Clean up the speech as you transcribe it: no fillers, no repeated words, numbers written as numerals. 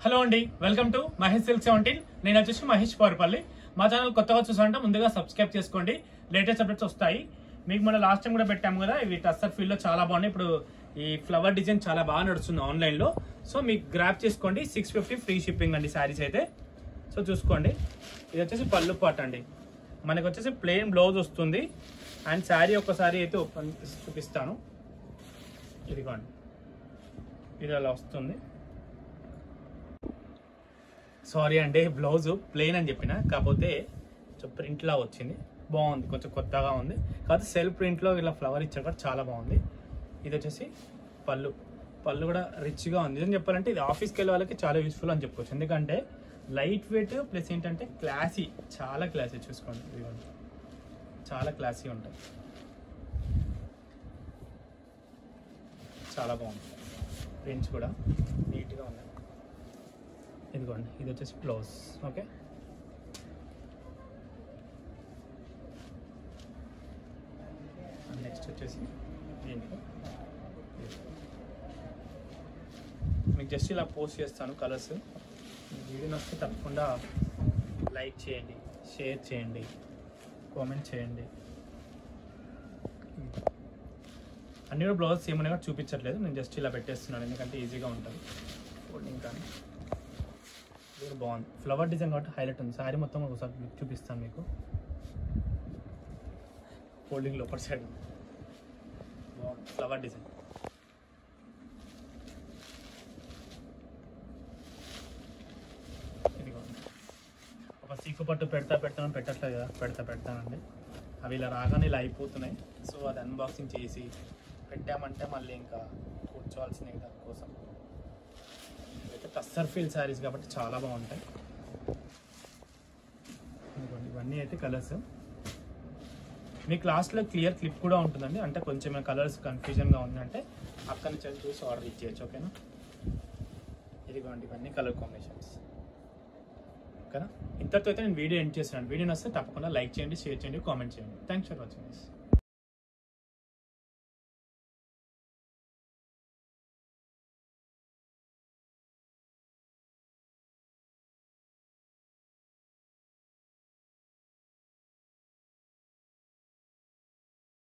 Hello అండి, welcome to Mahesh silk 17. నేను వచ్చేసి మహేష్ పవర్పల్లి. మా ఛానల్ కొత్తగా చూసారంటే ముందుగా సబ్స్క్రైబ్ చేసుకోండి, లేటెస్ట్ అప్డేట్స్ వస్తాయి. మీకు మన లాస్ట్ టైం కూడా పెట్టాము కదా, ఇవి టస్సర్ ఫీల్డ్ లో చాలా బాగున్నాయి. ఇప్పుడు ఈ ఫ్లవర్ డిజైన్ చాలా బాగా నడుస్తుంది ఆన్లైన్ లో. సో మీకు గ్రాప్ చేసుకోండి, 650 ఫ్రీ షిప్పింగ్ అండి శారీస్ అయితే. సో చూసుకోండి, ఇది వచ్చేసి పళ్ళు పాట అండి. మనకి వచ్చేసి ప్లెయిన్ బ్లౌజ్ వస్తుంది అండ్ శారీ ఒక్కసారి అయితే ఓపెన్ చూపిస్తాను. ఇదిగోండి, ఇది అలా వస్తుంది. సారీ అండి, బ్లౌజ్ ప్లెయిన్ అని చెప్పిన, కాకపోతే ప్రింట్ లా వచ్చింది. బాగుంది, కొంచెం కొత్తగా ఉంది. కాకపోతే సెల్ఫ్ ప్రింట్ లో ఇలా ఫ్లవర్ ఇచ్చారు కూడా చాలా బాగుంది. ఇది వచ్చేసి పళ్ళు కూడా రిచ్గా ఉంది. ఏం చెప్పాలంటే ఇది ఆఫీస్కి వెళ్ళే వాళ్ళకి చాలా యూస్ఫుల్ అని చెప్పుకోవచ్చు. ఎందుకంటే లైట్ వెయిట్ ప్లస్ ఏంటంటే క్లాసీ, చాలా క్లాసీ. చూసుకోండి, ఇదిగోండి, చాలా క్లాసీ ఉంటాయి, చాలా బాగుంది. ప్రింట్స్ కూడా నీట్గా ఉన్నాయి. ఇదిగోండి, ఇది వచ్చేసి బ్లౌజ్. ఓకే, నెక్స్ట్ వచ్చేసి దీంట్లో మీకు జస్ట్ ఇలా పోస్ట్ చేస్తాను కలర్స్. వీడియో నచ్చితే తప్పకుండా లైక్ చేయండి, షేర్ చేయండి, కామెంట్ చేయండి. అన్ని కూడా బ్లౌజ్ సేమ్ అనేవి చూపించట్లేదు, నేను జస్ట్ ఇలా పెట్టేస్తున్నాను ఎందుకంటే ఈజీగా ఉంటుంది ఫోల్డింగ్. కానీ ఇది బాగుంది, ఫ్లవర్ డిజైన్ కాబట్టి హైలైట్ ఉంది. శారీ మొత్తం ఒకసారి చూపిస్తాను మీకు. ఫోల్డింగ్ లోపల సైడ్ బాగుంది ఫ్లవర్ డిజైన్. ఒక సీకు పట్టు పెట్టట్లేదు కదా, పెడతానండి. అవి ఇలా రాగానే ఇలా అయిపోతున్నాయి. సో అది అన్బాక్సింగ్ చేసి పెట్టామంటే మళ్ళీ ఇంకా కూర్చోవాల్సినవి దానికోసం. అయితే టస్సర్ ఫీల్ శారీస్ కాబట్టి చాలా బాగుంటాయి. ఇవన్నీ అయితే కలర్స్. మీకు లాస్ట్లో క్లియర్ క్లిప్ కూడా ఉంటుందండి, అంటే కొంచెం కలర్స్ కన్ఫ్యూజన్గా ఉందంటే అక్కడి నుంచి చూసి ఆర్డర్ ఇచ్చేయచ్చు. ఓకేనా, ఇదిగోండి, ఇవన్నీ కలర్ కాంబినేషన్స్. ఓకేనా, ఇంతటితో అయితే నేను వీడియో ఎండ్ చేస్తున్నాను. వీడియో నచ్చితే తప్పకుండా లైక్ చేయండి, షేర్ చేయండి, కామెంట్ చేయండి. Thanks for watching this.